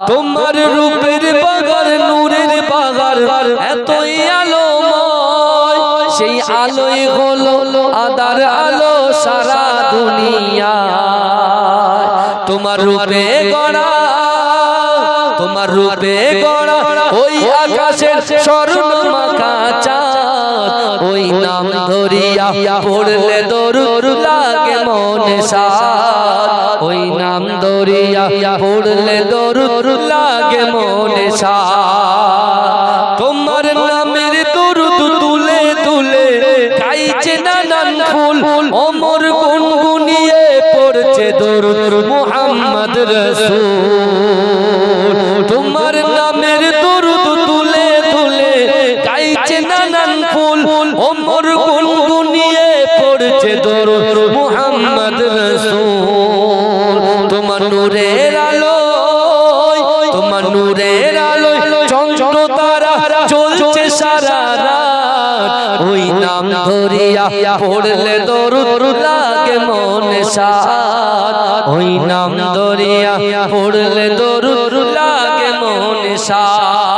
তোমার রূপের বাগার নূরের বাগার এতই আলোময়, সেই আলোই হলো আদার আলো সারা দুনিয়া। তোমার রূপে গড়া, তোমার রূপে গড়া ওই আকাশের স্বর্ণ মাখা চাঁদ, ওই নাম ধরিয়া পড়লে দরুদ লাগে মনে সাদ, ওই নাম ধরিয়া পড়লে দরুদ লাগে মনে সাদ। তোমার নামের দরুদ তুলে তুলে গাইছে নানান ফুল, ওমর গুনগুনিয়ে পড়ছে দরুদ মুহাম্মদ রাসূল। তোমার নামের দরুদ তুলে তুলে গাইছে নানান ফুল, ওমর গুনগুনিয়ে পড়ছে দরুদ মুহাম্মদ রাসূল। তোমার নূরের আলোয়, তোমার নূরের আলোয় চন্দ্র তারা জ্বলছে সারা রাত, ওই নাম ধরিয়া পড়লে দরুদ লাগে মনে সাদ, ওই নাম ধরিয়া পড়লে দরুদ লাগে মনে সাদ।